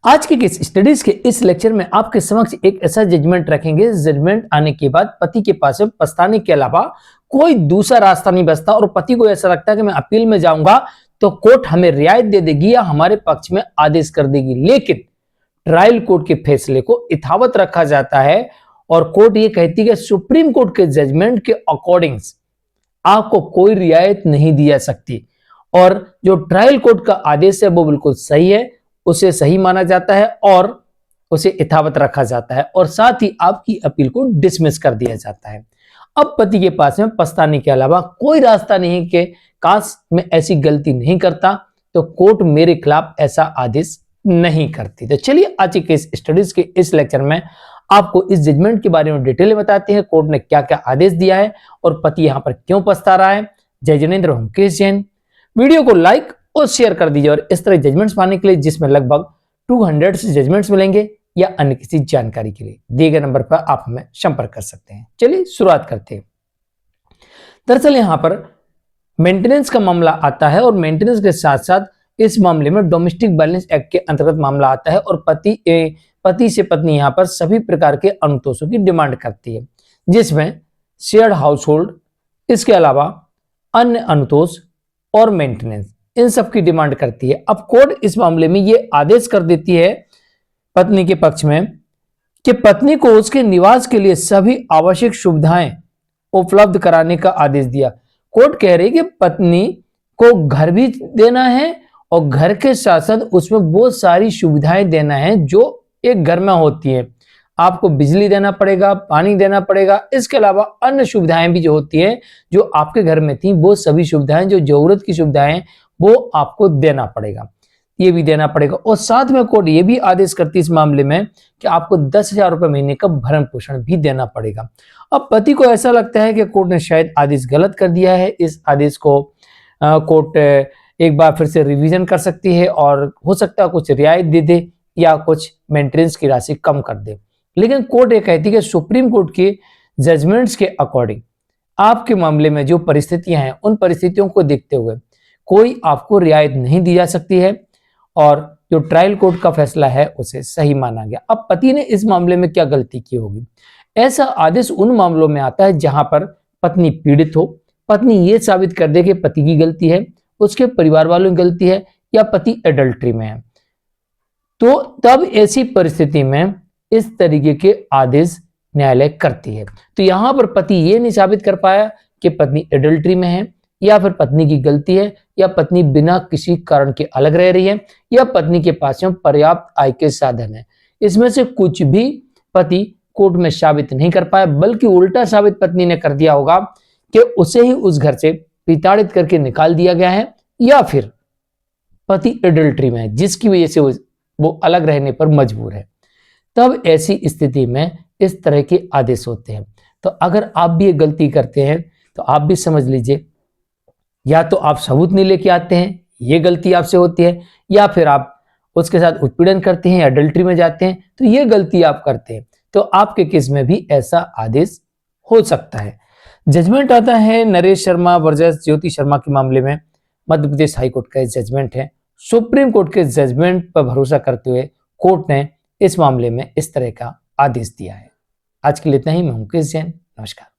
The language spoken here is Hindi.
आज के केस स्टडीज के इस लेक्चर में आपके समक्ष एक ऐसा जजमेंट रखेंगे। जजमेंट आने के बाद पति के पास में पछताने के अलावा कोई दूसरा रास्ता नहीं बचता और पति को ऐसा लगता है कि मैं अपील में जाऊंगा तो कोर्ट हमें रियायत दे देगी या हमारे पक्ष में आदेश कर देगी, लेकिन ट्रायल कोर्ट के फैसले को यथावत रखा जाता है और कोर्ट ये कहती है कि सुप्रीम कोर्ट के जजमेंट के अकॉर्डिंग आपको कोई रियायत नहीं दी जा सकती और जो ट्रायल कोर्ट का आदेश है वो बिल्कुल सही है, उसे सही माना जाता है और उसे यथावत रखा जाता है और साथ ही आपकी अपील को डिसमिस कर दिया जाता है। अब पति के पास में पछताने के अलावा कोई रास्ता नहीं कि काश मैं ऐसी गलती नहीं करता तो कोर्ट मेरे खिलाफ ऐसा आदेश नहीं करती। तो चलिए आज के इस स्टडीज के इस लेक्चर में आपको इस जजमेंट के बारे में डिटेल में बताते हैं, कोर्ट ने क्या क्या आदेश दिया है और पति यहां पर क्यों पछता रहा है। जय जिनेंद्र, हूं केस जैन। वीडियो को लाइक और शेयर कर दीजिए और इस तरह जजमेंट्स पाने के लिए जिसमें लगभग 200 से जजमेंट्स मिलेंगे या अन्य किसी जानकारी के लिए दिए गए नंबर पर आप हमें संपर्क कर सकते हैं। चलिए शुरुआत करते हैं। दरअसल यहां पर मेंटेनेंस का मामला आता है और मेंटेनेंस के साथ साथ इस मामले में डोमेस्टिक वायलेंस एक्ट के अंतर्गत मामला आता है और पति से पत्नी यहां पर सभी प्रकार के अनुतोषों की डिमांड करती है, जिसमें शेयर्ड हाउस होल्ड, इसके अलावा अन्य अनुतोष और मेंटेनेंस, इन सब की डिमांड करती है। अब कोर्ट इस मामले में यह आदेश कर देती है पत्नी के पक्ष में कि पत्नी को उसके निवास के लिए सभी आवश्यक सुविधाएं उपलब्ध कराने का आदेश दिया। कोर्ट कह रही है कि पत्नी को घर भी देना है और घर के साथ साथ उसमें बहुत सारी सुविधाएं देना है जो एक घर में होती है। आपको बिजली देना पड़ेगा, पानी देना पड़ेगा, इसके अलावा अन्य सुविधाएं भी जो होती है जो आपके घर में थी वो सभी सुविधाएं जो जरूरत की सुविधाएं वो आपको देना पड़ेगा, ये भी देना पड़ेगा। और साथ में कोर्ट ये भी आदेश करती है इस मामले में कि आपको 10,000 रुपए महीने का भरण पोषण भी देना पड़ेगा। अब पति को ऐसा लगता है कि कोर्ट ने शायद आदेश गलत कर दिया है, इस आदेश को कोर्ट एक बार फिर से रिवीजन कर सकती है और हो सकता है कुछ रियायत दे दे या कुछ मेंटेनेंस की राशि कम कर दे। लेकिन कोर्ट ये कहती है कि सुप्रीम कोर्ट के जजमेंट्स के अकॉर्डिंग आपके मामले में जो परिस्थितियां हैं उन परिस्थितियों को देखते हुए कोई आपको रियायत नहीं दी जा सकती है और जो ट्रायल कोर्ट का फैसला है उसे सही माना गया। अब पति ने इस मामले में क्या गलती की होगी? ऐसा आदेश उन मामलों में आता है जहां पर पत्नी पीड़ित हो, पत्नी ये साबित कर दे कि पति की गलती है, उसके परिवार वालों की गलती है या पति एडल्ट्री में है, तो तब ऐसी परिस्थिति में इस तरीके के आदेश न्यायालय करती है। तो यहां पर पति ये नहीं साबित कर पाया कि पत्नी एडल्ट्री में है या फिर पत्नी की गलती है या पत्नी बिना किसी कारण के अलग रह रही है या पत्नी के पास में पर्याप्त आय के साधन है, इसमें से कुछ भी पति कोर्ट में साबित नहीं कर पाया, बल्कि उल्टा साबित पत्नी ने कर दिया होगा कि उसे ही उस घर से प्रताड़ित करके निकाल दिया गया है या फिर पति एडल्ट्री में है जिसकी वजह से वो अलग रहने पर मजबूर है। तब ऐसी स्थिति में इस तरह के आदेश होते हैं। तो अगर आप भी ये गलती करते हैं तो आप भी समझ लीजिए, या तो आप सबूत नहीं लेके आते हैं, ये गलती आपसे होती है, या फिर आप उसके साथ उत्पीड़न करते हैं, एडल्ट्री में जाते हैं, तो ये गलती आप करते हैं। तो आपके केस में भी ऐसा आदेश हो सकता है। जजमेंट आता है नरेश शर्मा वर्सेस ज्योति शर्मा के मामले में। मध्य प्रदेश हाईकोर्ट का जजमेंट है। सुप्रीम कोर्ट के जजमेंट पर भरोसा करते हुए कोर्ट ने इस मामले में इस तरह का आदेश दिया है। आज के लिए इतना ही। मैं हूं केस जैन। नमस्कार।